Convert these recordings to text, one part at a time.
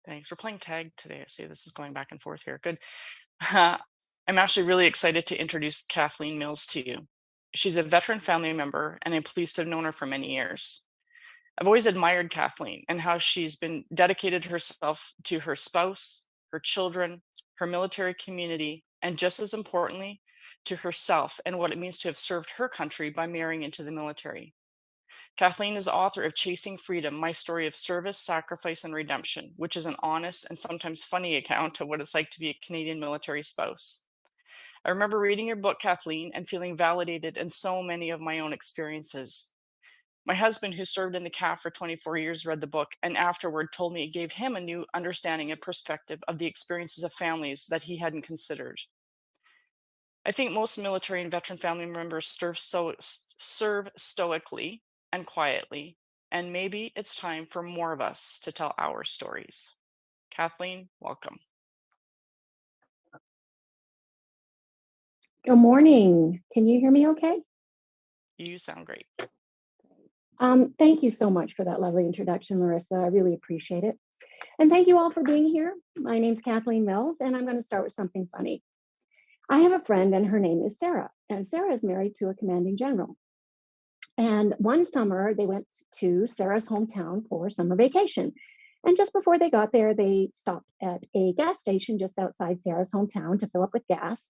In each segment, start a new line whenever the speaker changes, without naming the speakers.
Thanks. We're playing tag today. I see this is going back and forth here. Good. I'm actually really excited to introduce Kathleen Mills to you. She's a veteran family member, and I'm pleased to have known her for many years. I've always admired Kathleen and how she's been dedicated herself to her spouse, her children, her military community, and just as importantly, to herself and what it means to have served her country by marrying into the military. Kathleen is author of Chasing Freedom: My Story of Service, Sacrifice, and Redemption, which is an honest and sometimes funny account of what it's like to be a Canadian military spouse. I remember reading your book, Kathleen, and feeling validated in so many of my own experiences. My husband, who served in the CAF for 24 years, read the book and afterward told me it gave him a new understanding and perspective of the experiences of families that he hadn't considered. I think most military and veteran family members serve stoically and quietly, and maybe it's time for more of us to tell our stories. Kathleen, welcome.
Good morning. Can you hear me okay?
You sound great.
Thank you so much for that lovely introduction, Larissa. I really appreciate it. And thank you all for being here. My name's Kathleen Mills, and I'm going to start with something funny. I have a friend, and her name is Sarah. And Sarah is married to a commanding general. And one summer, they went to Sarah's hometown for summer vacation. And just before they got there, they stopped at a gas station just outside Sarah's hometown to fill up with gas.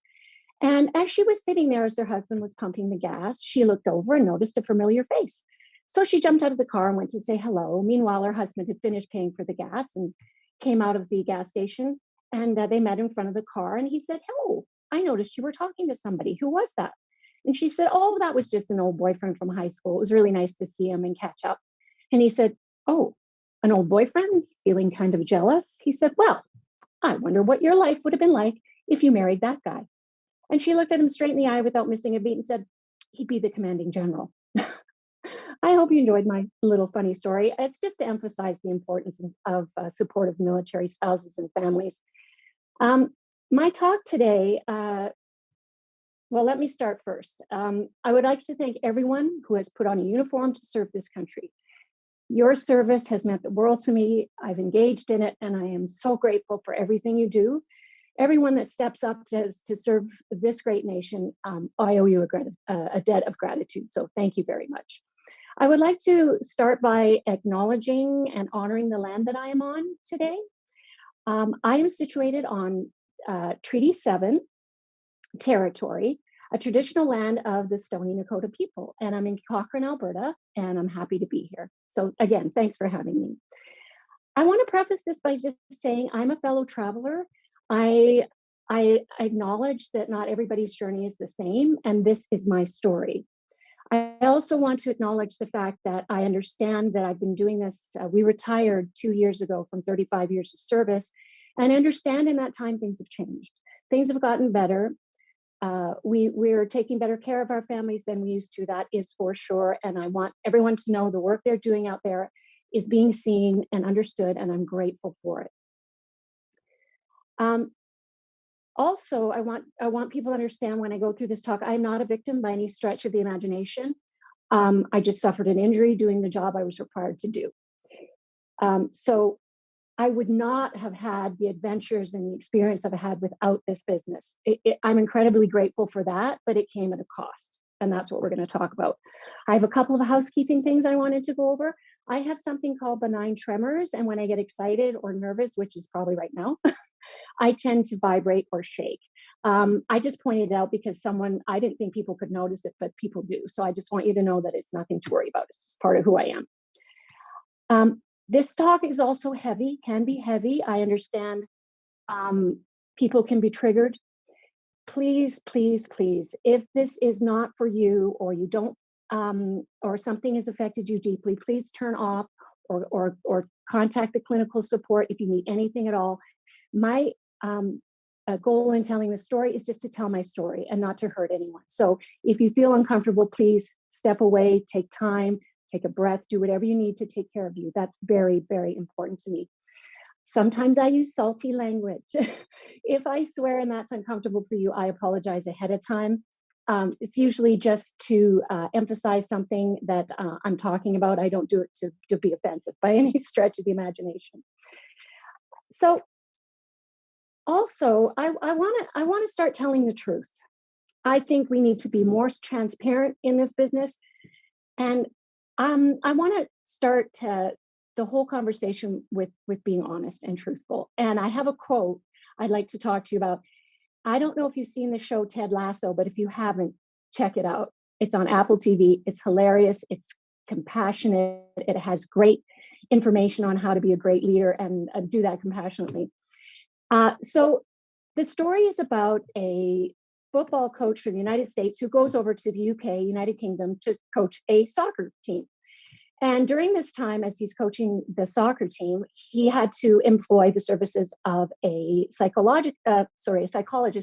And as she was sitting there as her husband was pumping the gas, she looked over and noticed a familiar face. So she jumped out of the car and went to say hello. Meanwhile, her husband had finished paying for the gas and came out of the gas station. And they met in front of the car. And he said, "Hello, I noticed you were talking to somebody. Who was that?" And she said, "Oh, that was just an old boyfriend from high school. It was really nice to see him and catch up." And he said, "Oh, an old boyfriend?" Feeling kind of jealous. He said, "Well, I wonder what your life would have been like if you married that guy." And she looked at him straight in the eye without missing a beat and said, "He'd be the commanding general." I hope you enjoyed my little funny story. It's just to emphasize the importance of supportive military spouses and families. Um, my talk today, well, let me start first. I would like to thank everyone who has put on a uniform to serve this country. Your service has meant the world to me. I've engaged in it, and I am so grateful for everything you do. Everyone that steps up to serve this great nation, I owe you a debt of gratitude. So thank you very much. I would like to start by acknowledging and honoring the land that I am on today. I am situated on Treaty 7 territory, a traditional land of the Stoney Nakoda people. And I'm in Cochrane, Alberta, and I'm happy to be here. So again, thanks for having me. I want to preface this by just saying I'm a fellow traveler. I I acknowledge that not everybody's journey is the same, and this is my story. I also want to acknowledge the fact that I understand that I've been doing this. We retired 2 years ago from 35 years of service, and I understand in that time things have changed. Things have gotten better. We're taking better care of our families than we used to. That is for sure. And I want everyone to know the work they're doing out there is being seen and understood, and I'm grateful for it. Um, Also, I want people to understand when I go through this talk, I'm not a victim by any stretch of the imagination. I just suffered an injury doing the job I was required to do. So I would not have had the adventures and the experience I've had without this business. I'm incredibly grateful for that, but it came at a cost. And that's what we're going to talk about. I have a couple of housekeeping things I wanted to go over. I have something called benign tremors. And when I get excited or nervous, which is probably right now, I tend to vibrate or shake. I just pointed it out because I didn't think people could notice it, but people do. So I just want you to know that it's nothing to worry about. It's just part of who I am. This talk is also heavy, can be heavy. I understand people can be triggered. Please, please, please, if this is not for you or you don't, or something has affected you deeply, please turn off or contact the clinical support if you need anything at all. My goal in telling the story is just to tell my story and not to hurt anyone. So if you feel uncomfortable, please step away, take time, take a breath, do whatever you need to take care of you. That's very, very important to me. Sometimes I use salty language. If I swear and that's uncomfortable for you, I apologize ahead of time. It's usually just to emphasize something that I'm talking about. I don't do it to be offensive by any stretch of the imagination. So also, I want to start telling the truth. I think we need to be more transparent in this business, and I want to start the whole conversation with being honest and truthful. And I have a quote I'd like to talk to you about. I don't know if you've seen the show Ted Lasso, but if you haven't, check it out. It's on Apple TV. It's hilarious. It's compassionate. It has great information on how to be a great leader and do that compassionately. So the story is about a football coach from the United States who goes over to the UK, United Kingdom, to coach a soccer team. And during this time, as he's coaching the soccer team, he had to employ the services of a psychologist,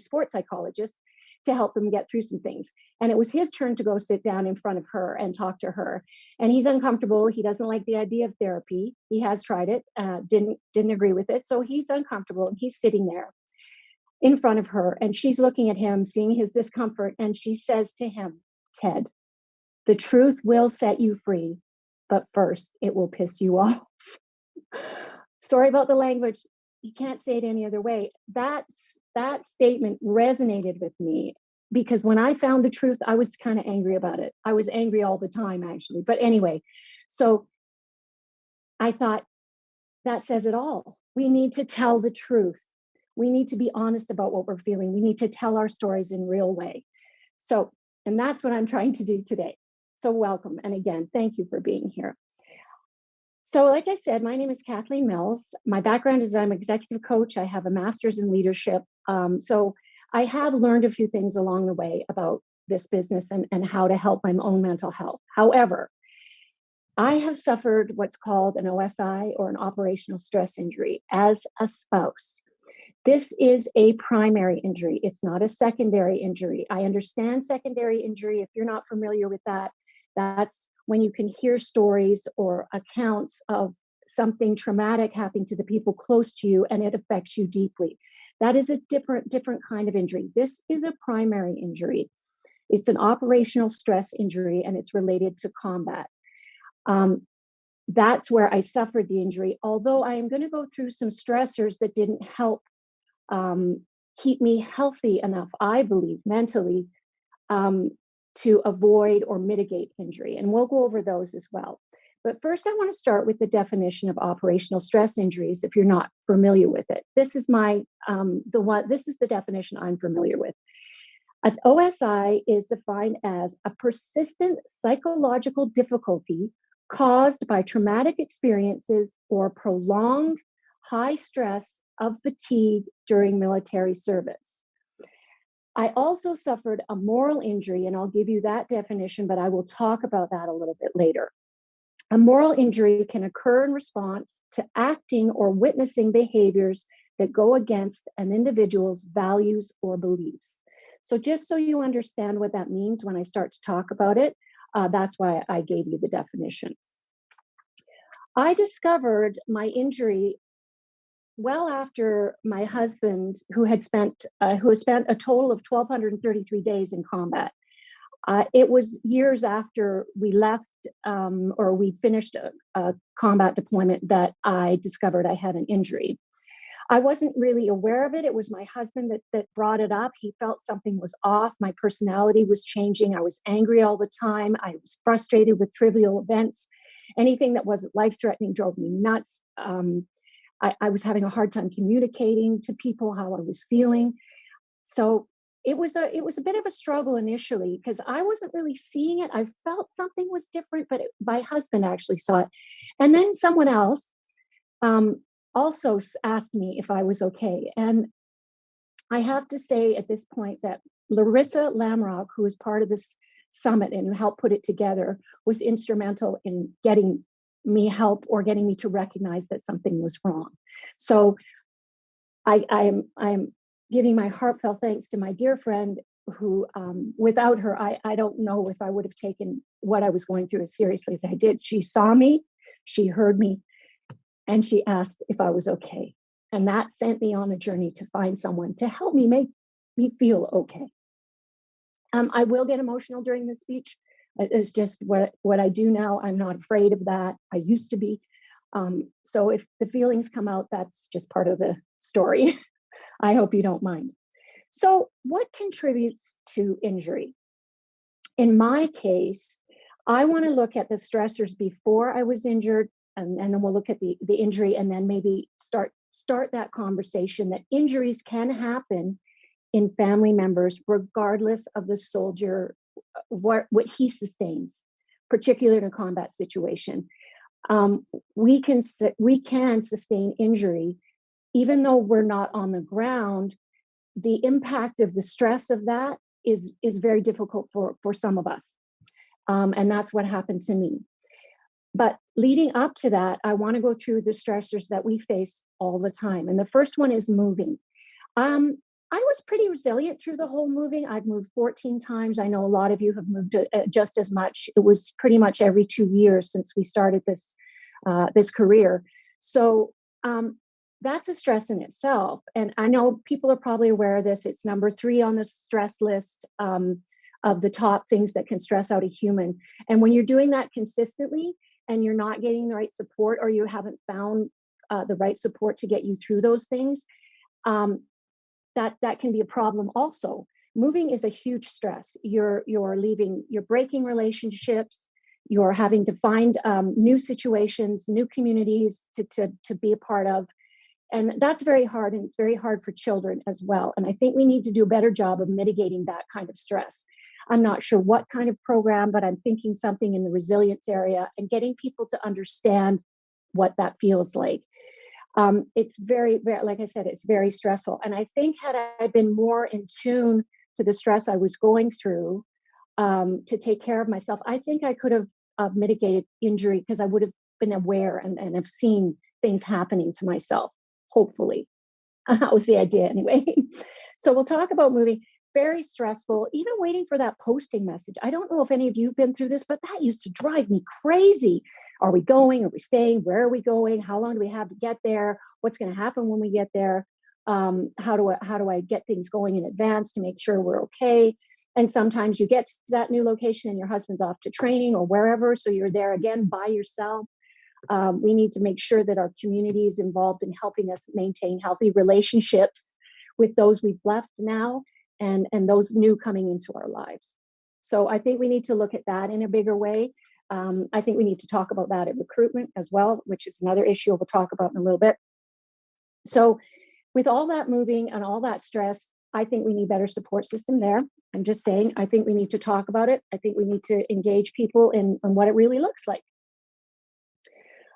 sports psychologist, to help him get through some things. And it was his turn to go sit down in front of her and talk to her. And he's uncomfortable. He doesn't like the idea of therapy. He has tried it, didn't agree with it. So he's uncomfortable and he's sitting there in front of her, and she's looking at him, seeing his discomfort, and she says to him, "Ted, the truth will set you free, but first it will piss you off." Sorry about the language. You can't say it any other way. That statement resonated with me because when I found the truth, I was kind of angry about it. I was angry all the time, actually. But anyway, so I thought that says it all. We need to tell the truth. We need to be honest about what we're feeling. We need to tell our stories in real way. So, and that's what I'm trying to do today. So welcome. And again, thank you for being here. So, like I said, my name is Kathleen Mills. My background is I'm an executive coach. I have a master's in leadership. So I have learned a few things along the way about this business and how to help my own mental health. However, I have suffered what's called an OSI, or an operational stress injury, as a spouse. This is a primary injury. It's not a secondary injury. I understand secondary injury. If you're not familiar with that, that's when you can hear stories or accounts of something traumatic happening to the people close to you and it affects you deeply. That is a different kind of injury. This is a primary injury. It's an operational stress injury and it's related to combat. That's where I suffered the injury, although I am going to go through some stressors that didn't help keep me healthy enough, I believe, mentally, to avoid or mitigate injury. And we'll go over those as well. But first, I want to start with the definition of operational stress injuries. If you're not familiar with it, this is This is the definition I'm familiar with. An OSI is defined as a persistent psychological difficulty caused by traumatic experiences or prolonged high stress of fatigue during military service. I also suffered a moral injury, and I'll give you that definition, but I will talk about that a little bit later. A moral injury can occur in response to acting or witnessing behaviors that go against an individual's values or beliefs. So just so you understand what that means when I start to talk about it, that's why I gave you the definition. I discovered my injury well after my husband, who has spent a total of 1,233 days in combat. It was years after we left, or we finished a combat deployment, that I discovered I had an injury. I wasn't really aware of it. It was my husband that brought it up. He felt something was off. My personality was changing. I was angry all the time. I was frustrated with trivial events. Anything that wasn't life-threatening drove me nuts. I was having a hard time communicating to people how I was feeling. So it was a bit of a struggle initially because I wasn't really seeing it. I felt something was different, but my husband actually saw it. And then someone else also asked me if I was okay. And I have to say at this point that Larissa Lamrock, who was part of this summit and who helped put it together, was instrumental in getting me help or getting me to recognize that something was wrong. So I'm giving my heartfelt thanks to my dear friend who, without her, I don't know if I would have taken what I was going through as seriously as I did. She saw me, she heard me, and she asked if I was okay. And that sent me on a journey to find someone to help me make me feel okay. I will get emotional during the speech. It's just what I do now. I'm not afraid of that. I used to be. So if the feelings come out, that's just part of the story. I hope you don't mind. So, what contributes to injury? In my case, I want to look at the stressors before I was injured, and then we'll look at the injury, and then maybe start that conversation that injuries can happen in family members, regardless of the soldier, what he sustains, particularly in a combat situation. We can sustain injury even though we're not on the ground. The impact of the stress of that is very difficult for some of us, and that's what happened to me. But leading up to that, I want to go through the stressors that we face all the time, and the first one is moving. um, I was pretty resilient through the whole moving. I've moved 14 times. I know a lot of you have moved just as much. It was pretty much every 2 years since we started this career. So um, that's a stress in itself. And I know people are probably aware of this. It's number 3 on the stress list, of the top things that can stress out a human. And when you're doing that consistently and you're not getting the right support, or you haven't found the right support to get you through those things, um, that can be a problem also. Moving is a huge stress. You're breaking relationships. You're having to find new situations, new communities to be a part of, and that's very hard. And it's very hard for children as well. And I think we need to do a better job of mitigating that kind of stress. I'm not sure what kind of program, but I'm thinking something in the resilience area and getting people to understand what that feels like. It's very, very, like I said, it's very stressful. And I think had I been more in tune to the stress I was going through, to take care of myself, I think I could have mitigated injury because I would have been aware and have seen things happening to myself, hopefully. That was the idea anyway. So we'll talk about moving. Very stressful, even waiting for that posting message. I don't know if any of you have been through this, but that used to drive me crazy. Are we going? Are we staying? Where are we going? How long do we have to get there? What's going to happen when we get there? How do I get things going in advance to make sure we're okay? And sometimes you get to that new location and your husband's off to training or wherever, so you're there again by yourself. We need to make sure that our community is involved in helping us maintain healthy relationships with those we've left now, and those new coming into our lives. So I think we need to look at that in a bigger way. I think we need to talk about that at recruitment as well, which is another issue we'll talk about in a little bit. So with all that moving and all that stress, I think we need better support system there. I'm just saying, I think we need to talk about it. I think we need to engage people in what it really looks like.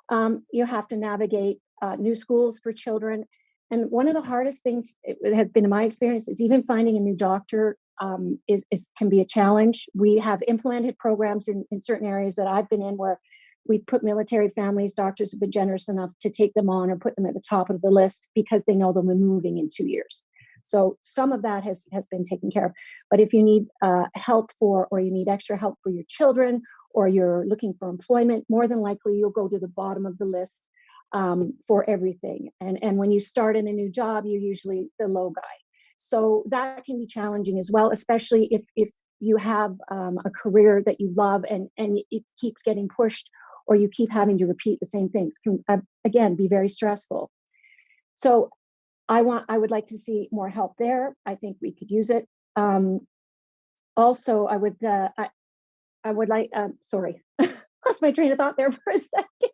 You have to navigate new schools for children. And one of the hardest things, it has been in my experience, is even finding a new doctor, can be a challenge. We have implemented programs in certain areas that I've been in where we've put military families, doctors have been generous enough to take them on or put them at the top of the list because they know they'll be moving in 2 years. So some of that has been taken care of. But if you need help or you need extra help for your children, or you're looking for employment, more than likely you'll go to the bottom of the list for everything. And when you start in a new job, you're usually the low guy. So that can be challenging as well, especially if you have a career that you love and it keeps getting pushed, or you keep having to repeat the same things. Can again be very stressful. So I would like to see more help there. I think we could use it. Also, I would like. Sorry, lost my train of thought there for a second.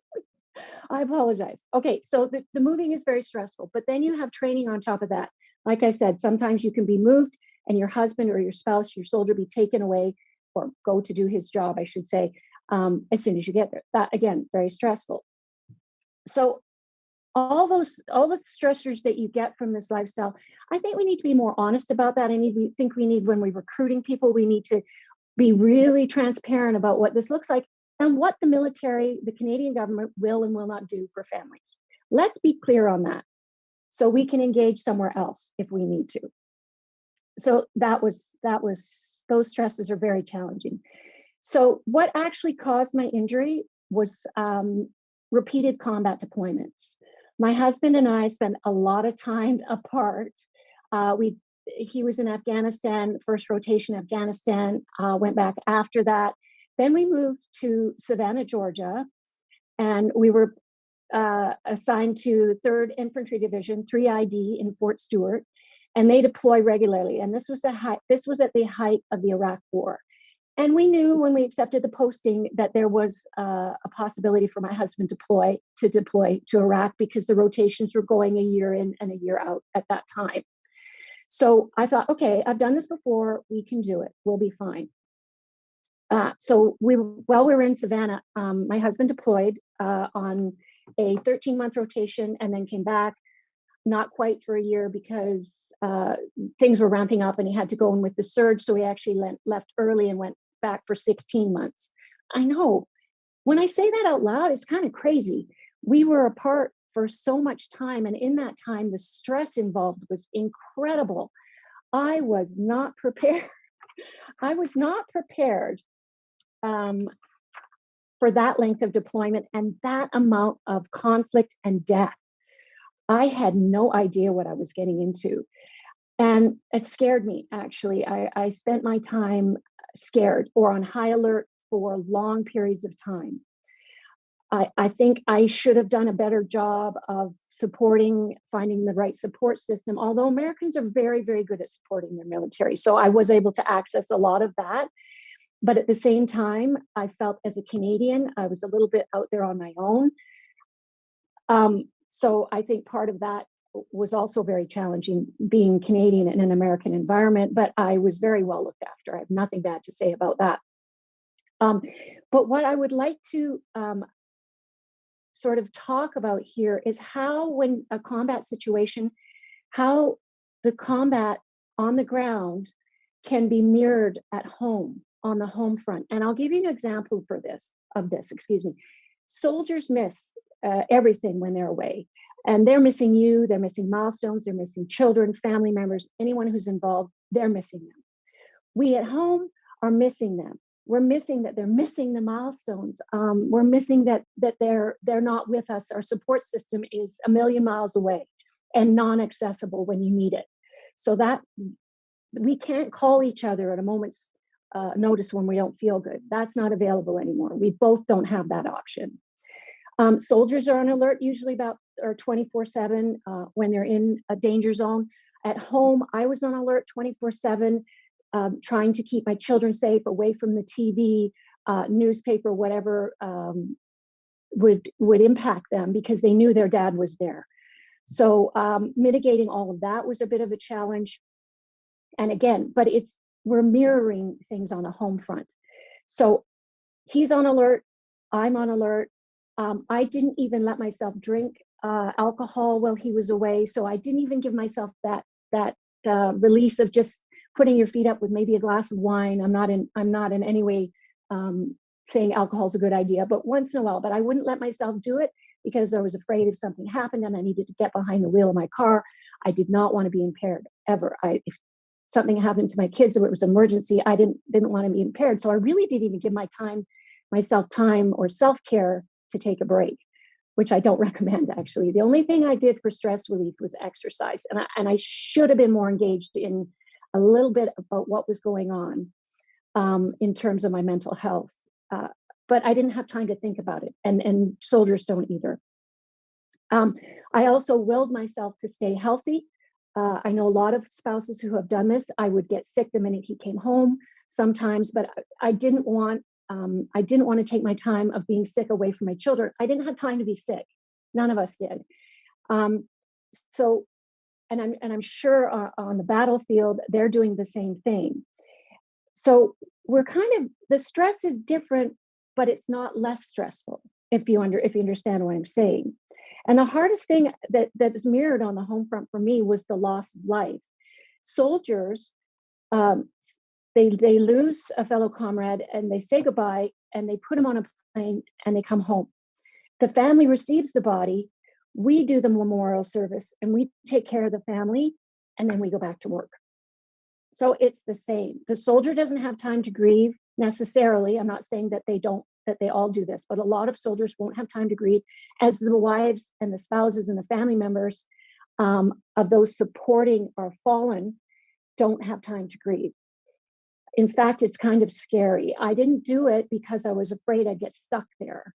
I apologize. Okay, so the moving is very stressful, but then you have training on top of that. Like I said, sometimes you can be moved and your husband or your spouse, your soldier, be taken away or go to do his job, I should say, as soon as you get there. That again, very stressful. So all the stressors that you get from this lifestyle, I think we need to be more honest about that. We think we need, when we're recruiting people, we need to be really transparent about what this looks like and what the military, the Canadian government will and will not do for families. Let's be clear on that so we can engage somewhere else if we need to. So those stresses are very challenging. So what actually caused my injury was repeated combat deployments. My husband and I spent a lot of time apart. He was in Afghanistan, first rotation Afghanistan, went back after that. Then we moved to Savannah, Georgia, and we were assigned to 3rd Infantry Division, 3ID in Fort Stewart, and they deploy regularly. And this was at the height of the Iraq War. And we knew when we accepted the posting that there was a possibility for my husband to deploy to Iraq because the rotations were going a year in and a year out at that time. So I thought, okay, I've done this before. We can do it. We'll be fine. So while we were in Savannah, my husband deployed on a 13-month rotation and then came back, not quite for a year because things were ramping up and he had to go in with the surge. So he actually left early and went back for 16 months. I know when I say that out loud, it's kind of crazy. We were apart for so much time. And in that time, the stress involved was incredible. I was not prepared. I was not prepared for that length of deployment and that amount of conflict and death. I had no idea what I was getting into. And it scared me, actually. I spent my time scared or on high alert for long periods of time. I think I should have done a better job of finding the right support system, although Americans are very, very good at supporting their military. So I was able to access a lot of that. But at the same time, I felt as a Canadian, I was a little bit out there on my own. So I think part of that was also very challenging being Canadian in an American environment, but I was very well looked after. I have nothing bad to say about that. But what I would like to sort of talk about here is how, when a combat situation, how the combat on the ground can be mirrored at home on the home front. And I'll give you an example of this, excuse me. Soldiers miss everything when they're away. And they're missing you, they're missing milestones, they're missing children, family members, anyone who's involved, they're missing them. We at home are missing them. We're missing that they're missing the milestones. We're missing that they're not with us. Our support system is a million miles away and non-accessible when you need it. So that we can't call each other at a moment's notice when we don't feel good. That's not available anymore. We both don't have that option. Soldiers are on alert usually about 24/7 when they're in a danger zone. At home, I was on alert 24/7, trying to keep my children safe, away from the TV, newspaper, whatever would impact them because they knew their dad was there. So mitigating all of that was a bit of a challenge. And again, but we're mirroring things on a home front. So he's on alert, I'm on alert. I didn't even let myself drink alcohol while he was away. So I didn't even give myself that release of just putting your feet up with maybe a glass of wine. I'm not in any way saying alcohol is a good idea, but once in a while. But I wouldn't let myself do it because I was afraid if something happened and I needed to get behind the wheel of my car, I did not want to be impaired ever. If something happened to my kids or it was an emergency, I didn't want to be impaired. So I really didn't even give myself time or self-care to take a break, which I don't recommend, actually. The only thing I did for stress relief was exercise. And I should have been more engaged in a little bit about what was going on in terms of my mental health. But I didn't have time to think about it. And soldiers don't either. I also willed myself to stay healthy. I know a lot of spouses who have done this. I would get sick the minute he came home sometimes, but I didn't want to take my time of being sick away from my children. I didn't have time to be sick. None of us did. So, and I'm sure on the battlefield, they're doing the same thing. So we're the stress is different, but it's not less stressful if you understand what I'm saying. And the hardest thing that is mirrored on the home front for me was the loss of life. Soldiers, they lose a fellow comrade and they say goodbye and they put him on a plane and they come home. The family receives the body. We do the memorial service and we take care of the family and then we go back to work. So it's the same. The soldier doesn't have time to grieve necessarily. I'm not saying that they all do this, but a lot of soldiers won't have time to grieve, as the wives and the spouses and the family members of those supporting our fallen don't have time to grieve. In fact, it's kind of scary. I didn't do it because I was afraid I'd get stuck there.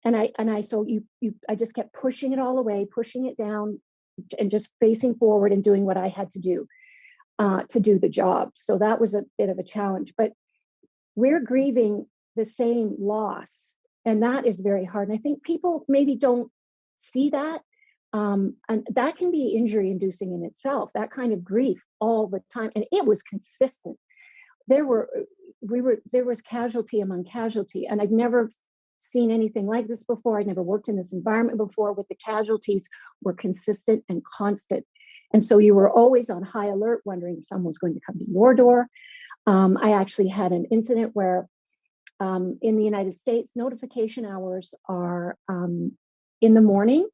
So I just kept pushing it all away, pushing it down, and just facing forward and doing what I had to do the job. So that was a bit of a challenge, but we're grieving the same loss, and that is very hard. And I think people maybe don't see that. And that can be injury inducing in itself, that kind of grief all the time. And it was consistent. There were, there was casualty among casualty. And I'd never seen anything like this before. I'd never worked in this environment before, with the casualties were consistent and constant. And so you were always on high alert, wondering if someone was going to come to your door. I actually had an incident where in the United States, notification hours are in the morning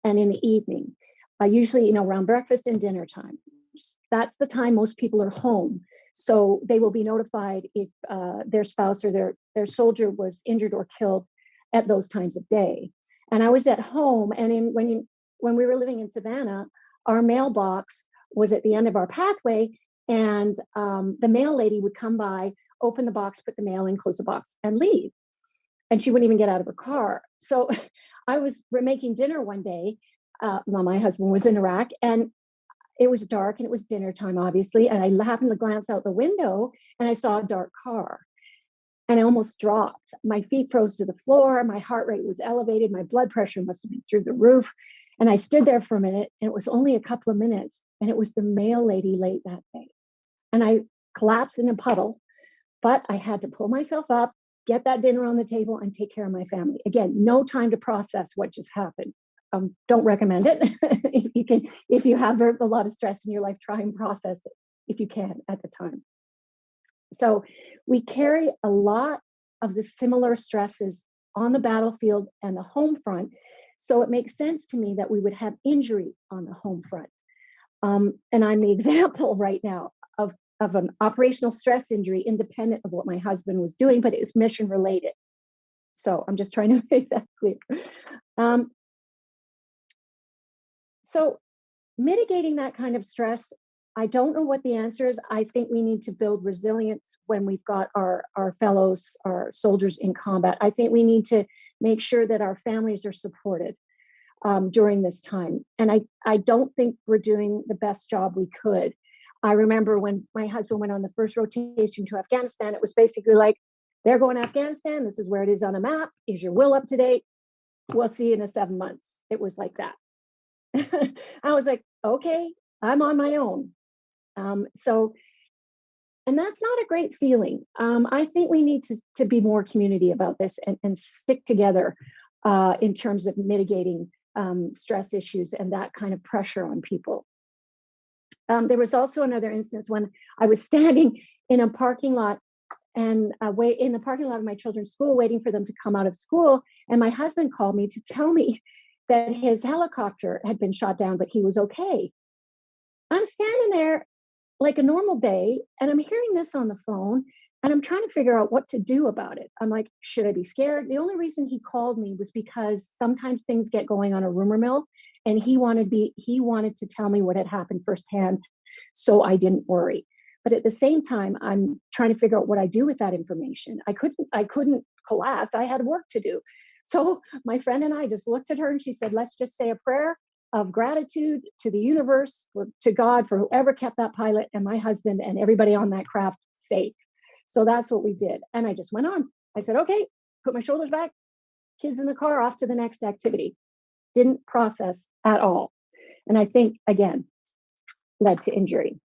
and in the evening, usually, around breakfast and dinner time. That's the time most people are home. So they will be notified if their spouse or their soldier was injured or killed at those times of day. And I was at home, and when we were living in Savannah, our mailbox was at the end of our pathway, and the mail lady would come by, open the box, put the mail in, close the box, and leave. And she wouldn't even get out of her car. So we're making dinner one day while my husband was in Iraq, and it was dark and it was dinner time, obviously. And I happened to glance out the window and I saw a dark car, and I almost dropped. My feet froze to the floor. My heart rate was elevated. My blood pressure must have been through the roof. And I stood there for a minute, and it was only a couple of minutes. And it was the mail lady late that day. And I collapsed in a puddle, but I had to pull myself up, get that dinner on the table, and take care of my family. Again, no time to process what just happened. Don't recommend it. If you have a lot of stress in your life, try and process it if you can at the time. So we carry a lot of the similar stresses on the battlefield and the home front. So it makes sense to me that we would have injury on the home front. And I'm the example right now of an operational stress injury, independent of what my husband was doing, but it was mission related. So I'm just trying to make that clear. So mitigating that kind of stress, I don't know what the answer is. I think we need to build resilience when we've got our fellows, our soldiers in combat. I think we need to make sure that our families are supported during this time. And I don't think we're doing the best job we could. I remember when my husband went on the first rotation to Afghanistan, it was basically like, they're going to Afghanistan. This is where it is on a map. Is your will up to date? We'll see you in 7 months. It was like that. I was like, okay, I'm on my own. And that's not a great feeling. I think we need to be more community about this and stick together in terms of mitigating stress issues and that kind of pressure on people. There was also another instance when I was standing in a parking lot and in the parking lot of my children's school, waiting for them to come out of school. And my husband called me to tell me that his helicopter had been shot down, but he was okay. I'm standing there like a normal day, and I'm hearing this on the phone, and I'm trying to figure out what to do about it. I'm like, should I be scared? The only reason he called me was because sometimes things get going on a rumor mill, and he wanted to tell me what had happened firsthand, so I didn't worry. But at the same time, I'm trying to figure out what I do with that information. I couldn't collapse. I had work to do. So my friend and I just looked at her, and she said, let's just say a prayer of gratitude to the universe, to God, for whoever kept that pilot and my husband and everybody on that craft safe. So that's what we did. And I just went on. I said, okay, put my shoulders back, kids in the car, off to the next activity. Didn't process at all. And I think, again, led to injury.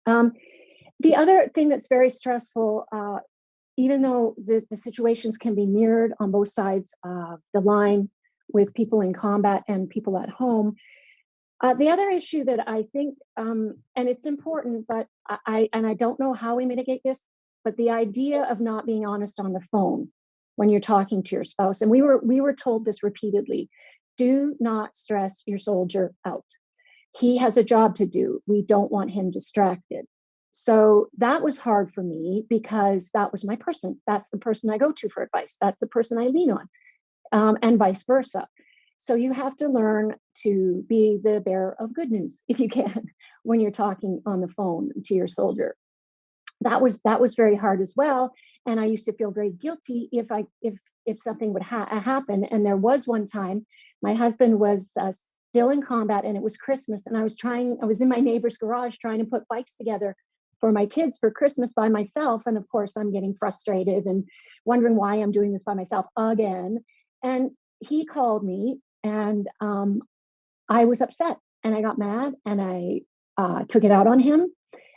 The other thing that's very stressful, even though the situations can be mirrored on both sides of the line with people in combat and people at home, the other issue that I think, and it's important, but I don't know how we mitigate this, but the idea of not being honest on the phone when you're talking to your spouse. And we were told this repeatedly: do not stress your soldier out. He has a job to do. We don't want him distracted. So that was hard for me, because that was my person. That's the person I go to for advice. That's the person I lean on, and vice versa. So you have to learn to be the bearer of good news, if you can, when you're talking on the phone to your soldier. That was very hard as well. And I used to feel very guilty if if something would happen. And there was one time my husband was still in combat, and it was Christmas, and I was in my neighbor's garage trying to put bikes together for my kids for Christmas by myself. And of course, I'm getting frustrated and wondering why I'm doing this by myself again. And he called me, and I was upset, and I got mad, and I took it out on him.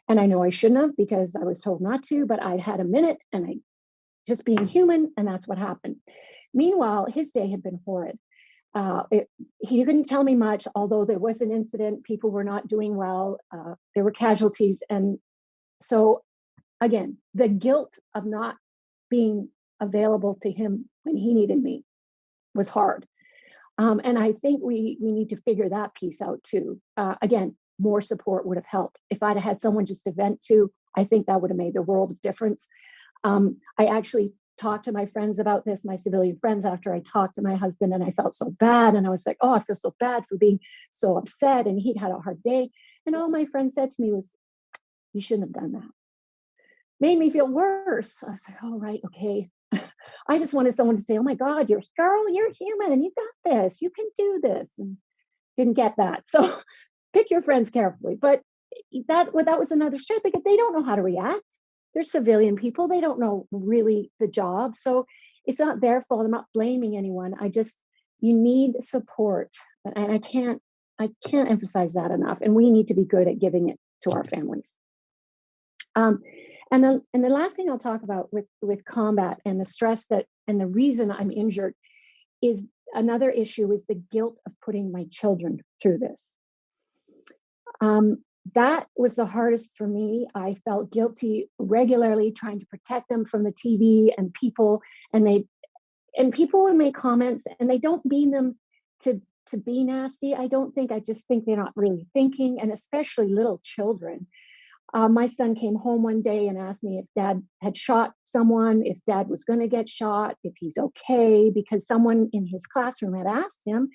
And I know I shouldn't have, because I was told not to, but I had a minute, and I just being human, and that's what happened. Meanwhile, his day had been horrid. He couldn't tell me much, although there was an incident. People were not doing well. There were casualties. And so, again, the guilt of not being available to him when he needed me was hard. And I think we need to figure that piece out too. Again, more support would have helped. If I'd have had someone just to vent to, I think that would have made the world of difference. I actually talked to my friends about this, my civilian friends, after I talked to my husband, and I felt so bad. And I was like, oh, I feel so bad for being so upset. And he'd had a hard day. And all my friend said to me was, you shouldn't have done that. Made me feel worse. I was like, oh, right, okay. I just wanted someone to say, oh my God, you're human, and you got this. You can do this. And didn't get that. So pick your friends carefully. But that was another stress, because they don't know how to react. They're civilian people. They don't know really the job. So it's not their fault. I'm not blaming anyone. You need support. And I can't emphasize that enough. And we need to be good at giving it to our families. Um, and the last thing I'll talk about with combat and the stress and the reason I'm injured is another issue, is the guilt of putting my children through this. That was the hardest for me. I felt guilty regularly trying to protect them from the TV and people, and people would make comments, and they don't mean them to be nasty. I don't think. I just think they're not really thinking, and especially little children. My son came home one day and asked me if dad had shot someone, if dad was going to get shot, if he's okay, because someone in his classroom had asked him.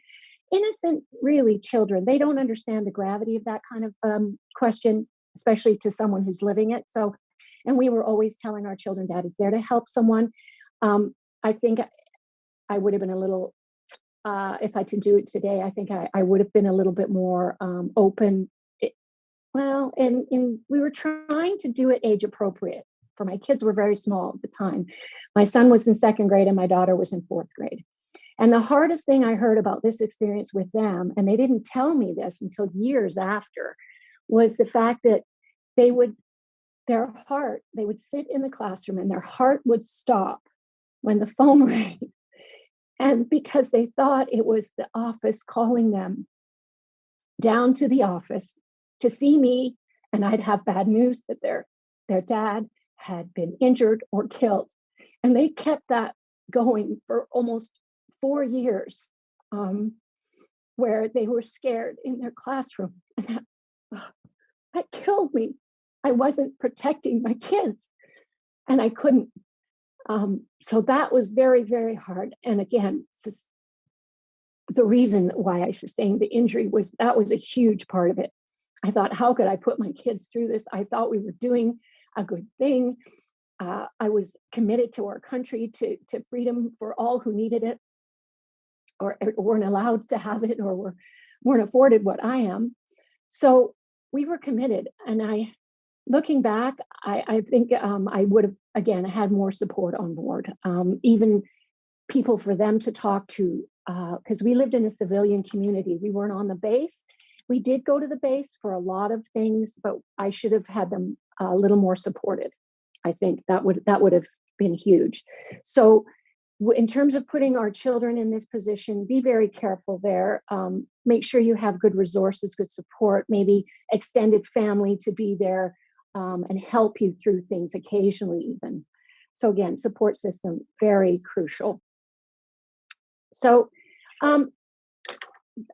Innocent, really, children. They don't understand the gravity of that kind of question, especially to someone who's living it. So, and we were always telling our children, dad is there to help someone. I think I would have been a little, if I could do it today, I think I would have been a little bit more open. Well, and we were trying to do it age appropriate. For my kids were very small at the time. My son was in second grade and my daughter was in fourth grade. And the hardest thing I heard about this experience with them, and they didn't tell me this until years after, was the fact that they would sit in the classroom and their heart would stop when the phone rang. And because they thought it was the office calling them down to the office to see me, and I'd have bad news that their dad had been injured or killed. And they kept that going for almost 4 years, where they were scared in their classroom. And that killed me. I wasn't protecting my kids, and I couldn't. So that was very, very hard. And again, the reason why I sustained the injury was a huge part of it. I thought, how could I put my kids through this? I thought we were doing a good thing. I was committed to our country, to freedom for all who needed it, or weren't allowed to have it, or weren't afforded what I am. So we were committed. And looking back, I think I would have, again, had more support on board, even people for them to talk to, because we lived in a civilian community. We weren't on the base. We did go to the base for a lot of things, but I should have had them a little more supported. I think that would have been huge. So in terms of putting our children in this position, be very careful there. Make sure you have good resources, good support, maybe extended family to be there and help you through things occasionally even. So again, support system, very crucial. So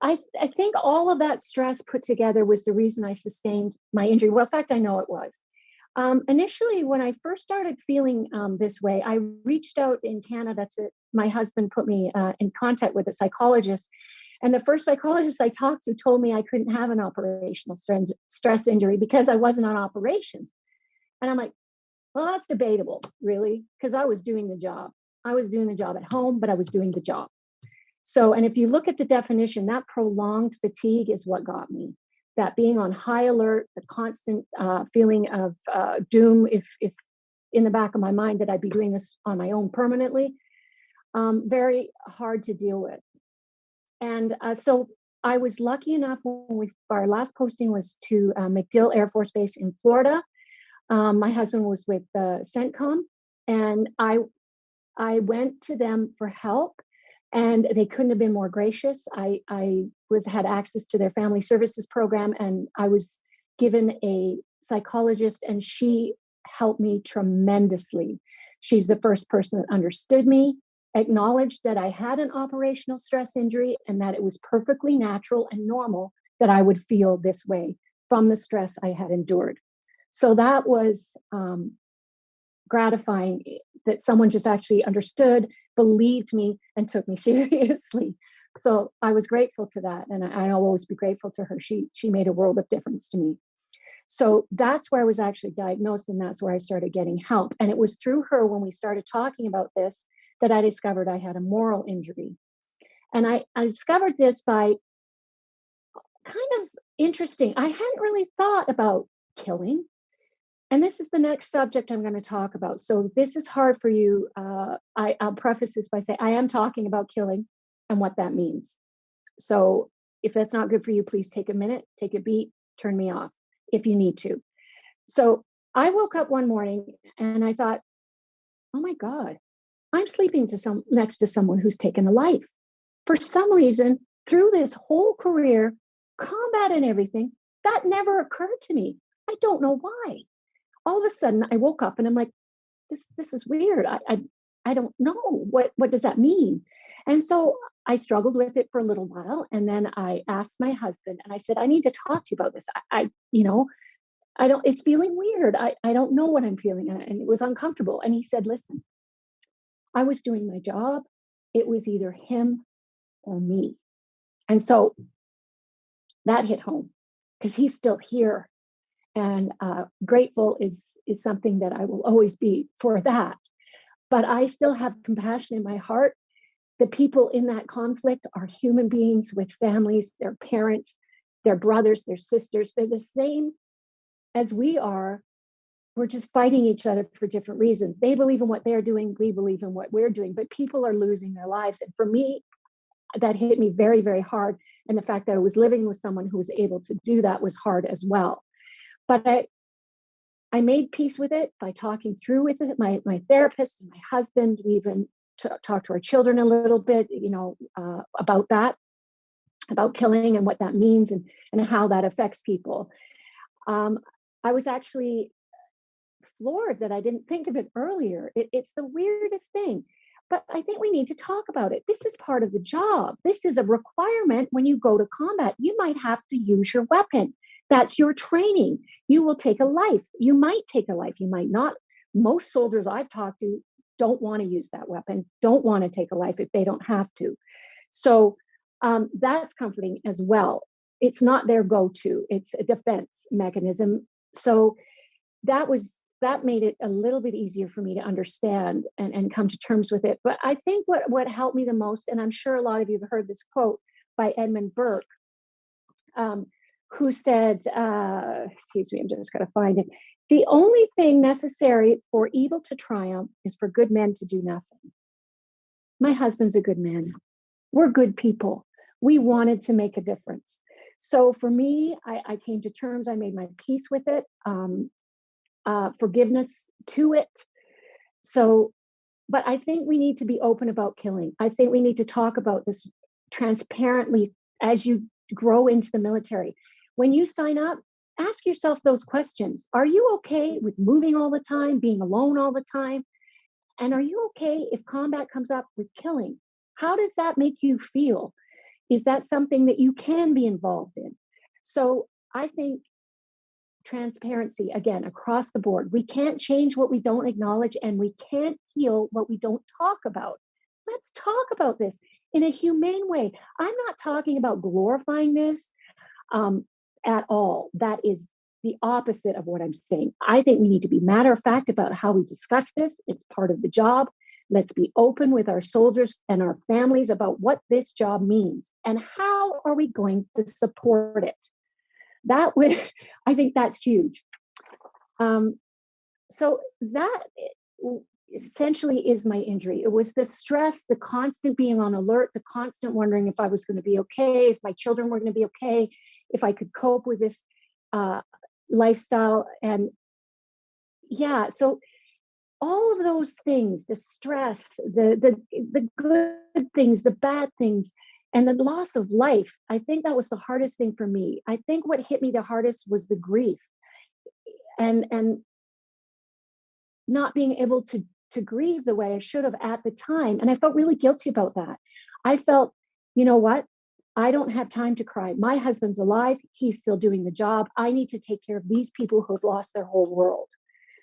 I think all of that stress put together was the reason I sustained my injury. Well, in fact, I know it was. Initially, when I first started feeling this way, I reached out in Canada to my husband, put me in contact with a psychologist. And the first psychologist I talked to told me I couldn't have an operational stress injury because I wasn't on operations. And I'm like, well, that's debatable, really, because I was doing the job. I was doing the job at home, but I was doing the job. So, and if you look at the definition, that prolonged fatigue is what got me. That being on high alert, the constant feeling of doom, if in the back of my mind that I'd be doing this on my own permanently, very hard to deal with. And so I was lucky enough when our last posting was to MacDill Air Force Base in Florida. My husband was with CENTCOM, and I went to them for help, and they couldn't have been more gracious. I had access to their family services program, and I was given a psychologist, and she helped me tremendously. She's the first person that understood me, acknowledged that I had an operational stress injury, and that it was perfectly natural and normal that I would feel this way from the stress I had endured. So that was gratifying, that someone just actually understood, believed me, and took me seriously. So I was grateful to that, and I'll always be grateful to her. She made a world of difference to me. So that's where I was actually diagnosed, and that's where I started getting help. And it was through her, when we started talking about this, that I discovered I had a moral injury. And I discovered this by kind of interesting. I hadn't really thought about killing. And this is the next subject I'm going to talk about. So this is hard for you. I'll preface this by saying I am talking about killing and what that means. So if that's not good for you, please take a minute, take a beat, turn me off if you need to. So I woke up one morning and I thought, oh my God, I'm sleeping next to someone who's taken a life. For some reason, through this whole career, combat and everything, that never occurred to me. I don't know why. All of a sudden I woke up and I'm like, this is weird. I don't know what does that mean. And so I struggled with it for a little while, and then I asked my husband and I said, I need to talk to you about this. I don't, it's feeling weird. I don't know what I'm feeling, and it was uncomfortable. And he said, listen, I was doing my job. It was either him or me. And so that hit home, because he's still here. And grateful is something that I will always be for that. But I still have compassion in my heart. The people in that conflict are human beings with families, their parents, their brothers, their sisters. They're the same as we are. We're just fighting each other for different reasons. They believe in what they're doing. We believe in what we're doing. But people are losing their lives. And for me, that hit me very, very hard. And the fact that I was living with someone who was able to do that was hard as well. But I made peace with it by talking through with it. My therapist and my husband, we even talked to our children a little bit, about that, about killing and what that means, and how that affects people. I was actually floored that I didn't think of it earlier. It's the weirdest thing. But I think we need to talk about it. This is part of the job. This is a requirement when you go to combat. You might have to use your weapon. That's your training. You will take a life. You might take a life. You might not. Most soldiers I've talked to don't want to use that weapon, don't want to take a life if they don't have to. So that's comforting as well. It's not their go-to. It's a defense mechanism. So that made it a little bit easier for me to understand and come to terms with it. But I think what helped me the most, and I'm sure a lot of you have heard this quote by Edmund Burke, who said, excuse me, I'm just going to find it. The only thing necessary for evil to triumph is for good men to do nothing. My husband's a good man. We're good people. We wanted to make a difference. So for me, I came to terms. I made my peace with it. Forgiveness to it. So, but I think we need to be open about killing. I think we need to talk about this transparently as you grow into the military. When you sign up, ask yourself those questions. Are you okay with moving all the time, being alone all the time? And are you okay if combat comes up with killing? How does that make you feel? Is that something that you can be involved in? So I think transparency, again, across the board. We can't change what we don't acknowledge, and we can't heal what we don't talk about. Let's talk about this in a humane way. I'm not talking about glorifying this at all. That is the opposite of what I'm saying. I think we need to be matter of fact about how we discuss this. It's part of the job. Let's be open with our soldiers and our families about what this job means and how are we going to support it. That would, I think that's huge. Um, so that essentially is my injury. It was the stress, the constant being on alert, the constant wondering if I was going to be okay, if my children were going to be okay, if I could cope with this uh, lifestyle. And yeah, so all of those things, the stress, the good things, the bad things, and the loss of life, I think that was the hardest thing for me. I think what hit me the hardest was the grief and not being able to grieve the way I should have at the time. And I felt really guilty about that. I felt, you know what? I don't have time to cry. My husband's alive. He's still doing the job. I need to take care of these people who have lost their whole world.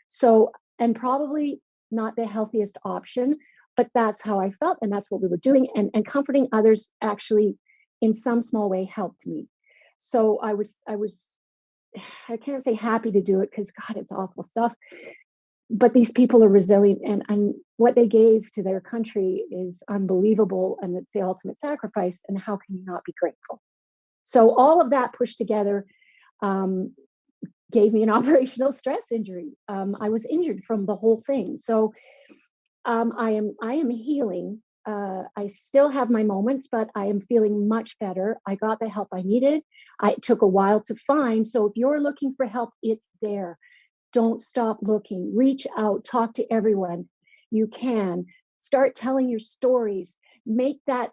So, and probably not the healthiest option, but that's how I felt. And that's what we were doing. And comforting others actually, in some small way, helped me. So I can't say happy to do it because God, it's awful stuff. But these people are resilient and what they gave to their country is unbelievable. And it's the ultimate sacrifice. And how can you not be grateful? So all of that pushed together um, gave me an operational stress injury. I was injured from the whole thing. So I am healing. I still have my moments, but I am feeling much better. I got the help I needed. It took a while to find. So if you're looking for help, it's there. Don't stop looking. Reach out. Talk to everyone you can. Start telling your stories. Make that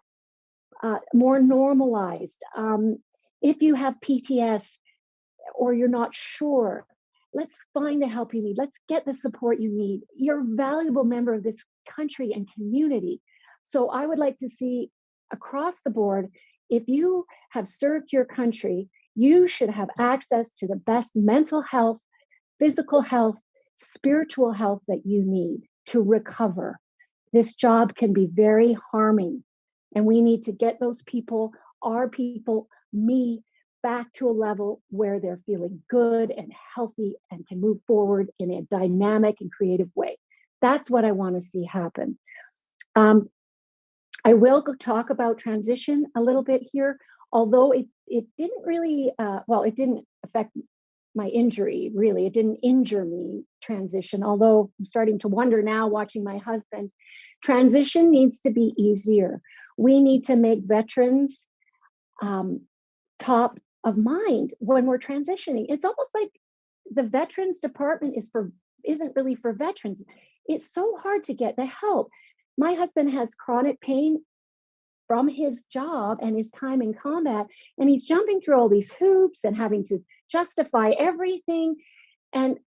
more normalized. If you have PTS, or you're not sure, let's find the help you need. Let's get the support you need. You're a valuable member of this country and community. So I would like to see across the board, if you have served your country, you should have access to the best mental health, physical health, spiritual health that you need to recover. This job can be very harming, and we need to get those people, our people, me, back to a level where they're feeling good and healthy and can move forward in a dynamic and creative way. That's what I want to see happen. Um, I will talk about transition a little bit here, although it didn't really, it didn't affect my injury, really. It didn't injure me, transition, although I'm starting to wonder now, watching my husband. Transition needs to be easier. We need to make veterans um, top of mind when we're transitioning. It's almost like the veterans department isn't really for veterans. It's so hard to get the help. My husband has chronic pain from his job and his time in combat, and he's jumping through all these hoops and having to justify everything. And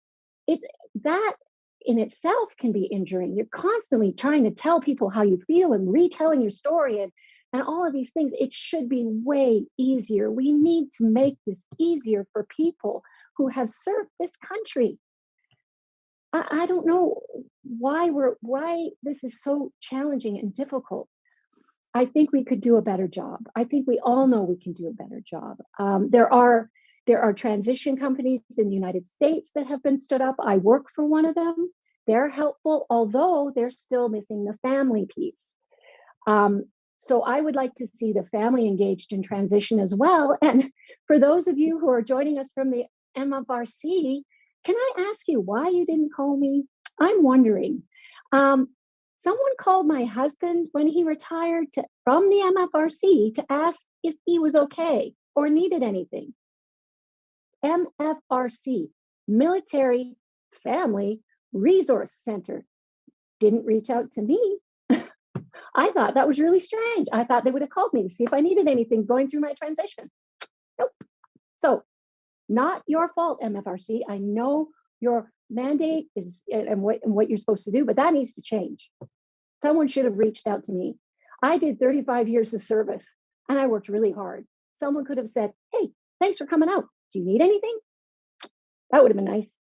it's that in itself can be injuring. You're constantly trying to tell people how you feel and retelling your story and all of these things. It should be way easier. We need to make this easier for people who have served this country. I don't know why this is so challenging and difficult. I think we could do a better job. I think we all know we can do a better job. There are transition companies in the United States that have been stood up. I work for one of them. They're helpful, although they're still missing the family piece. So I would like to see the family engaged in transition as well. And for those of you who are joining us from the MFRC, can I ask you why you didn't call me? I'm wondering. Someone called my husband when he retired from the MFRC to ask if he was okay or needed anything. MFRC, Military Family Resource Center, didn't reach out to me. I thought that was really strange. I thought they would have called me to see if I needed anything going through my transition. Nope. So, not your fault, MFRC. I know your mandate is and what you're supposed to do, but that needs to change. Someone should have reached out to me. I did 35 years of service and I worked really hard. Someone could have said, hey, thanks for coming out. Do you need anything? That would have been nice.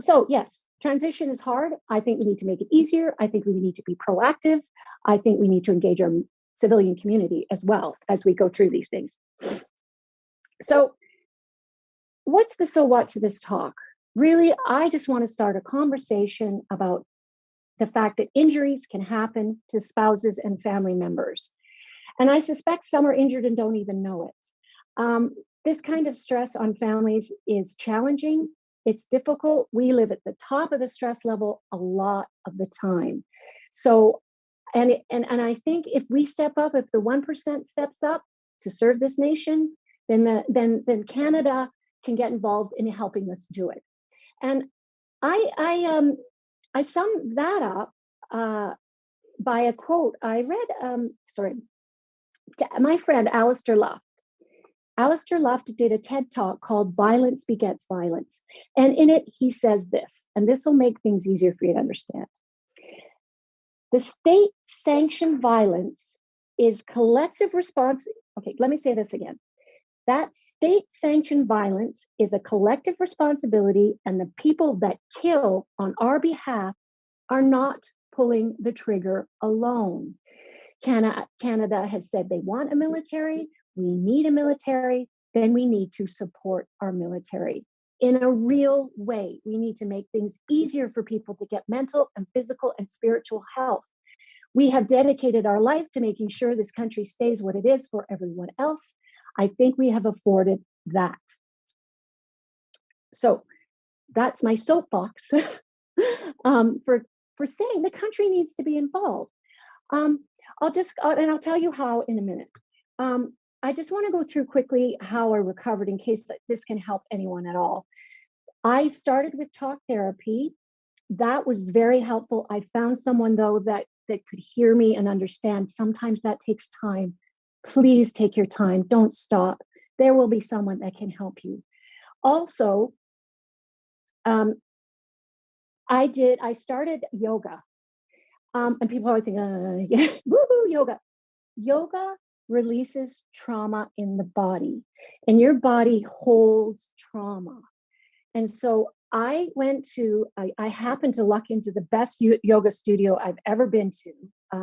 So yes, transition is hard. I think we need to make it easier. I think we need to be proactive. I think we need to engage our civilian community as well as we go through these things. So what's the so what to this talk? Really, I just want to start a conversation about the fact that injuries can happen to spouses and family members. And I suspect some are injured and don't even know it. Um, this kind of stress on families is challenging. It's difficult. We live at the top of the stress level a lot of the time. So, and I think if we step up, if the 1% steps up to serve this nation, then Canada can get involved in helping us do it. And I sum that up by a quote I read. Sorry, my friend Alistair Luft. Alistair Luft did a TED talk called Violence Begets Violence. And in it, he says this, and this will make things easier for you to understand. The state sanctioned violence is collective response. Okay, let me say this again. That state sanctioned violence is a collective responsibility, and the people that kill on our behalf are not pulling the trigger alone. Canada has said they want a military. We need a military. Then we need to support our military in a real way. We need to make things easier for people to get mental and physical and spiritual health. We have dedicated our life to making sure this country stays what it is for everyone else. I think we have afforded that. So that's my soapbox for saying the country needs to be involved. I'll tell you how in a minute. I just want to go through quickly how I recovered in case this can help anyone at all. I started with talk therapy. That was very helpful. I found someone though that could hear me and understand. Sometimes that takes time. Please take your time. Don't stop. There will be someone that can help you. Also, I started yoga. And people are thinking, yeah, woohoo, yoga. Yoga releases trauma in the body, and your body holds trauma. And so I happened to luck into the best yoga studio I've ever been to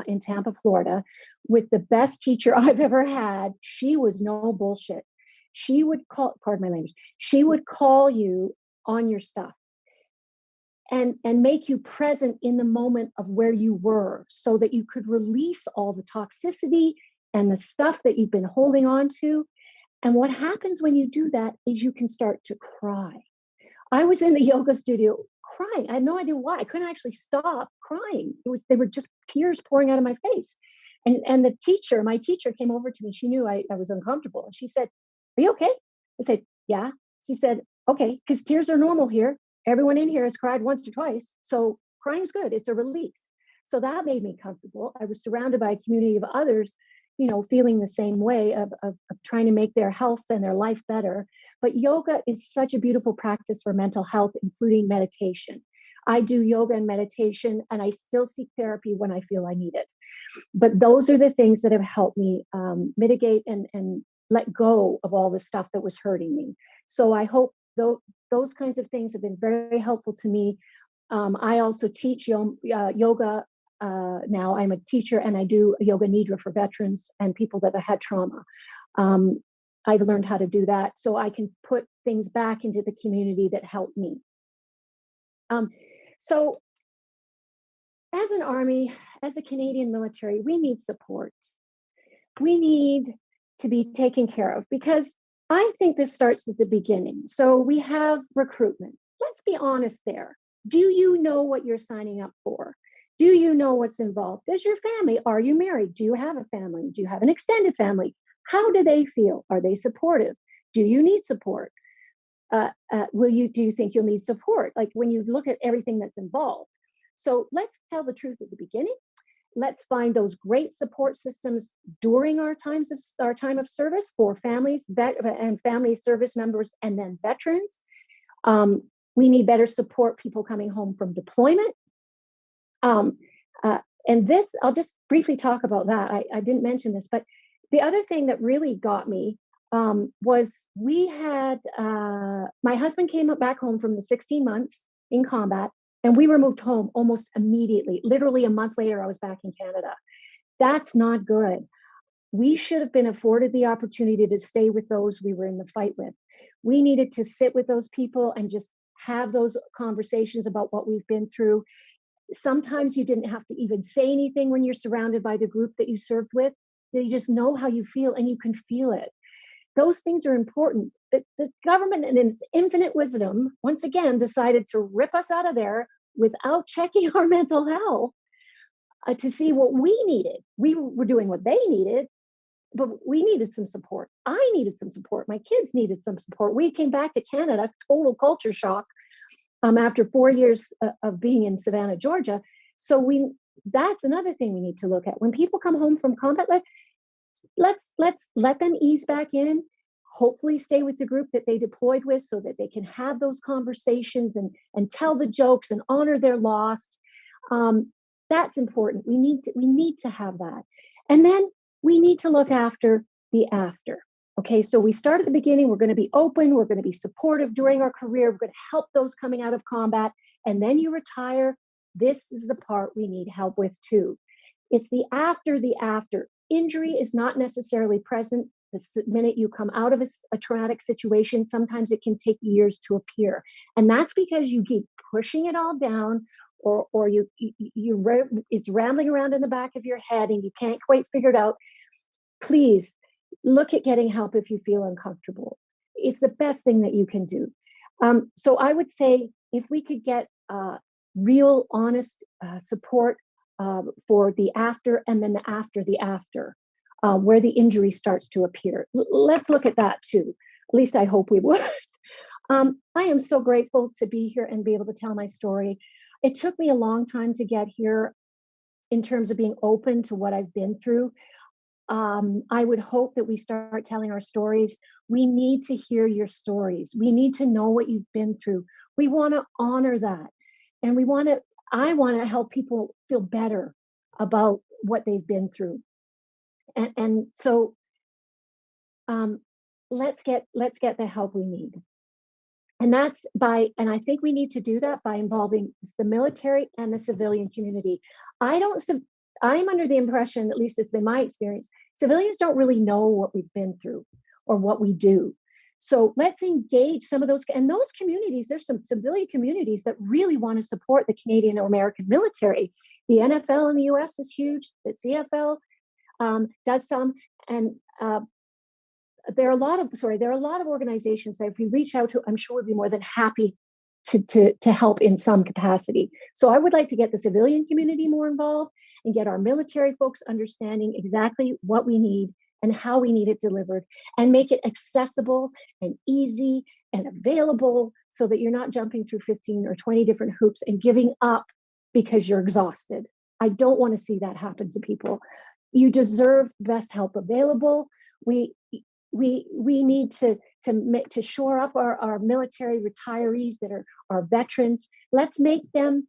in Tampa, Florida, with the best teacher I've ever had. She was no bullshit. She would pardon my language, she would call you on your stuff and make you present in the moment of where you were so that you could release all the toxicity and the stuff that you've been holding on to. And what happens when you do that is you can start to cry. I was in the yoga studio crying. I had no idea why. I couldn't actually stop crying. They were just tears pouring out of my face. And my teacher came over to me. She knew I was uncomfortable. And she said, "Are you okay?" I said, "Yeah." She said, "Okay, because tears are normal here. Everyone in here has cried once or twice. So crying's good. It's a release." So that made me comfortable. I was surrounded by a community of others, feeling the same way of trying to make their health and their life better. But yoga is such a beautiful practice for mental health, including meditation. I do yoga and meditation, and I still seek therapy when I feel I need it. But those are the things that have helped me mitigate and let go of all the stuff that was hurting me. So I hope those kinds of things have been very helpful to me. I also teach yoga. Now I'm a teacher, and I do yoga nidra for veterans and people that have had trauma. I've learned how to do that so I can put things back into the community that helped me. So as an Army, as a Canadian military, we need support. We need to be taken care of because I think this starts at the beginning. So we have recruitment. Let's be honest there. Do you know what you're signing up for? Do you know what's involved? Does your family, are you married? Do you have a family? Do you have an extended family? How do they feel? Are they supportive? Do you need support? Do you think you'll need support? Like when you look at everything that's involved. So let's tell the truth at the beginning. Let's find those great support systems during our time of service for families and family service members and then veterans. We need better support people coming home from deployment. And this, I'll just briefly talk about that. I didn't mention this, but the other thing that really got me was we had, my husband came back home from the 16 months in combat, and we were moved home almost immediately. Literally a month later, I was back in Canada. That's not good. We should have been afforded the opportunity to stay with those we were in the fight with. We needed to sit with those people and just have those conversations about what we've been through. Sometimes you didn't have to even say anything when you're surrounded by the group that you served with. They just know how you feel and you can feel it. Those things are important. The government, in its infinite wisdom, once again decided to rip us out of there without checking our mental health to see what we needed. We were doing what they needed, but we needed some support. I needed some support. My kids needed some support. We came back to Canada, total culture shock, after 4 years of being in Savannah, Georgia. So that's another thing we need to look at. When people come home from combat, let's let them ease back in. Hopefully stay with the group that they deployed with so that they can have those conversations and tell the jokes and honor their lost. That's important. We need to have that. And then we need to look after the after. Okay, so we start at the beginning. We're going to be open. We're going to be supportive during our career. We're going to help those coming out of combat. And then you retire. This is the part we need help with too. It's the after. Injury is not necessarily present the minute you come out of a traumatic situation. Sometimes it can take years to appear. And that's because you keep pushing it all down, or it's rambling around in the back of your head and you can't quite figure it out. Please look at getting help if you feel uncomfortable. It's the best thing that you can do. So I would say if we could get real, honest support for the after, and then the after, where the injury starts to appear. Let's look at that too. At least I hope we would. I am so grateful to be here and be able to tell my story. It took me a long time to get here in terms of being open to what I've been through. I would hope that we start telling our stories. We need to hear your stories. We need to know what you've been through. We want to honor that. And I want to help people feel better about what they've been through. And so let's get the help we need. And I think we need to do that by involving the military and the civilian community. I'm under the impression, at least it's been my experience, civilians don't really know what we've been through or what we do. So let's engage some of those, and those communities. There's some civilian communities that really want to support the Canadian or American military. The NFL in the US is huge. The CFL does some, and there are a lot of organizations that if we reach out to, I'm sure would be more than happy to help in some capacity. So I would like to get the civilian community more involved and get our military folks understanding exactly what we need and how we need it delivered, and make it accessible and easy and available so that you're not jumping through 15 or 20 different hoops and giving up because you're exhausted. I don't want to see that happen to people. You deserve the best help available. We need to shore up our military retirees that are veterans. Let's make them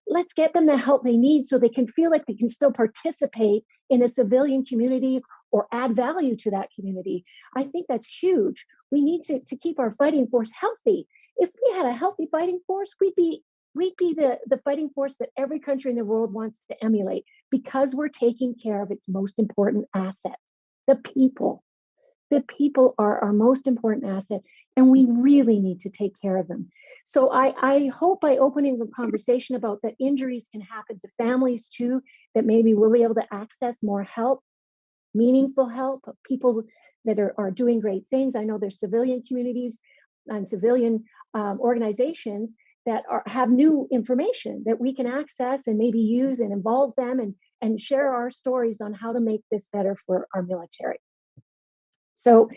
let's get them the help they need so they can feel like they can still participate in a civilian community or add value to that community. I think that's huge. We need to keep our fighting force healthy. If we had a healthy fighting force, we'd be the fighting force that every country in the world wants to emulate, because we're taking care of its most important asset, the people. The people are our most important asset, and we really need to take care of them. So I hope by opening the conversation about that injuries can happen to families too, that maybe we'll be able to access more help, meaningful help, people that are doing great things. I know there's civilian communities and civilian organizations that have new information that we can access and maybe use and involve them and share our stories on how to make this better for our military. So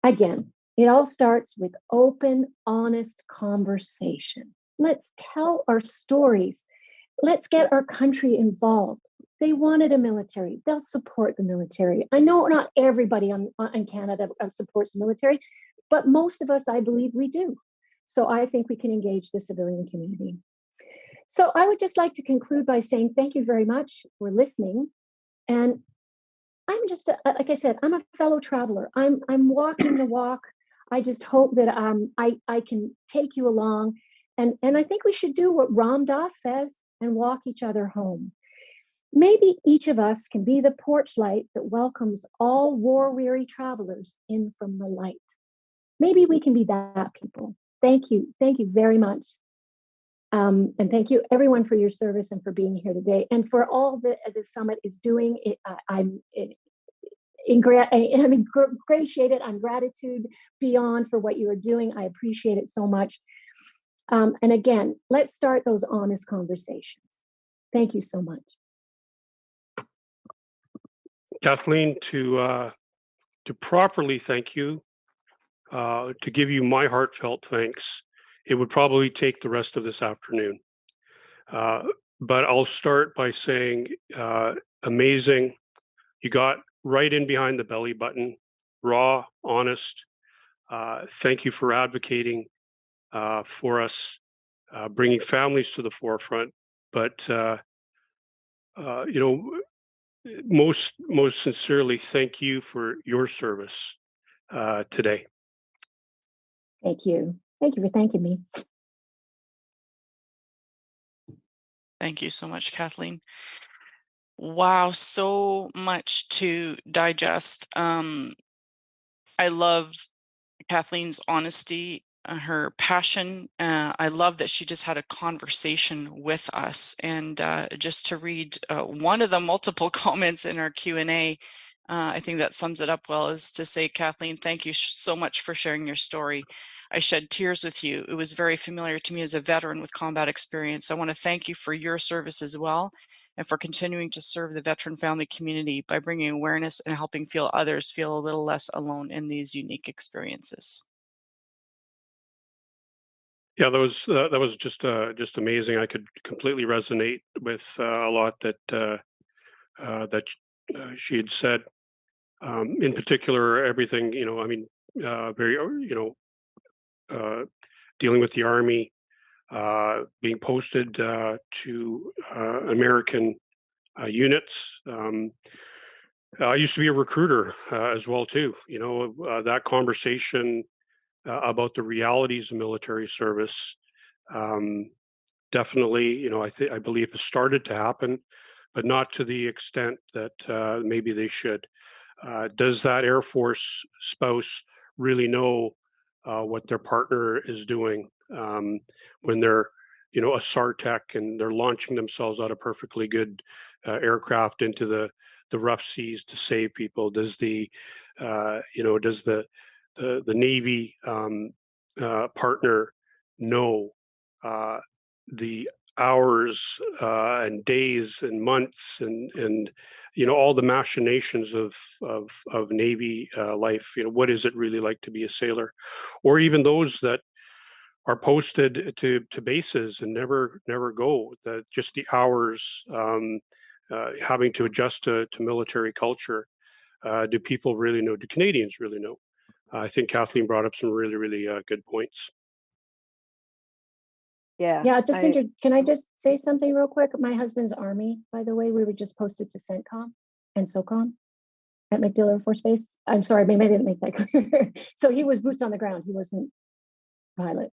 again, it all starts with open, honest conversation. Let's tell our stories. Let's get our country involved. They wanted a military. They'll support the military. I know not everybody in Canada supports the military, but most of us, I believe, we do. So I think we can engage the civilian community. So I would just like to conclude by saying thank you very much for listening. And I'm just like I said, I'm a fellow traveler. I'm walking the walk. I just hope that I can take you along, and I think we should do what Ram Dass says and walk each other home. Maybe each of us can be the porch light that welcomes all war-weary travelers in from the light. Maybe we can be that people. Thank you very much. And thank you everyone for your service and for being here today and for all that the summit is doing. I'm ingratiated. I'm gratitude beyond for what you are doing. I appreciate it so much. And again, let's start those honest conversations. Thank you so much.
Kathleen, to properly thank you, to give you my heartfelt thanks, it would probably take the rest of this afternoon. But I'll start by saying, amazing. You got right in behind the belly button, raw, honest. Thank you for advocating for us, bringing families to the forefront. But you know, most sincerely, thank you for your service today.
Thank you. Thank you for thanking me.
Thank you so much, Kathleen. Wow, so much to digest. I love Kathleen's honesty, her passion. I love that she just had a conversation with us. And just to read one of the multiple comments in our Q&A, I think that sums it up well, is to say, Kathleen, thank you so much for sharing your story. I shed tears with you. It was very familiar to me as a veteran with combat experience. I want to thank you for your service as well, and for continuing to serve the veteran family community by bringing awareness and helping feel others feel a little less alone in these unique experiences.
Yeah, that was just amazing. I could completely resonate with a lot that she had said. In particular, everything, I mean, very uh, dealing with the army, being posted to American units. I used to be a recruiter as well too. That conversation about the realities of military service. Um, Definitely, I believe it started to happen, but not to the extent that maybe they should. Does that Air Force spouse really know what their partner is doing when they're, a SARTEC and they're launching themselves out of perfectly good aircraft into the rough seas to save people? Does does the Navy partner know uh, the hours and days and months and all the machinations of Navy life? What is it really like to be a sailor? Or even those that are posted to bases and never go, that just the hours, having to adjust to military culture. Do people really know? Do Canadians really know? I think Kathleen brought up some really good points.
Yeah,
Yeah,
I
can I just say something real quick? My husband's Army, by the way, we were just posted to CENTCOM and SOCOM at MacDill Air Force Base. I'm sorry, maybe I didn't make that clear. So he was boots on the ground. He wasn't pilot.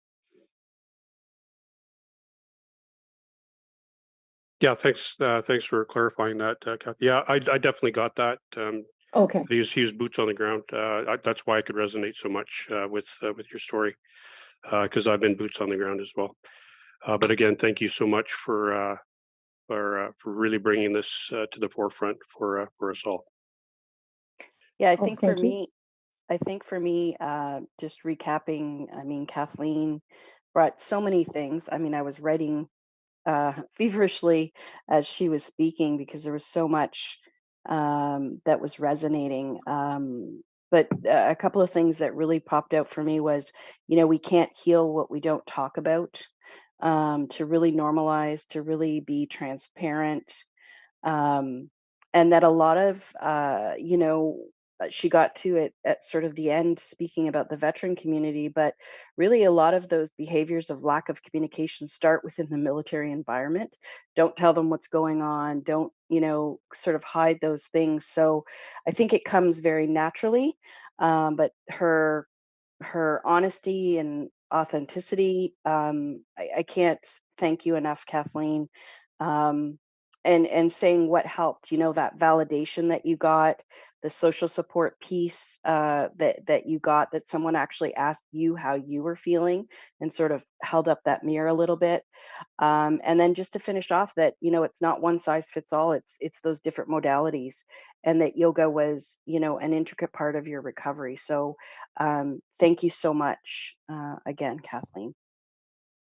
Yeah, thanks for clarifying that, Kathy. Yeah, I definitely got that.
Okay.
He was boots on the ground. That's why I could resonate so much with your story, because I've been boots on the ground as well. But again, thank you so much for really bringing this to the forefront for us all.
yeah,
Oh, thank you.
I think for me, just recapping, I mean, Kathleen brought so many things. I mean, I was writing feverishly as she was speaking because there was so much that was resonating. But a couple of things that really popped out for me was, we can't heal what we don't talk about. To really normalize, to really be transparent, um, and that a lot of she got to it at sort of the end speaking about the veteran community, but really a lot of those behaviors of lack of communication start within the military environment. Don't tell them what's going on, don't sort of hide those things. So I think it comes very naturally, but her honesty and authenticity, I can't thank you enough, Kathleen. um, and saying what helped, that validation that you got, the social support piece that you got, that someone actually asked you how you were feeling and sort of held up that mirror a little bit. And then just to finish off that, it's not one size fits all. It's those different modalities, and that yoga was, an intricate part of your recovery. So thank you so much again, Kathleen.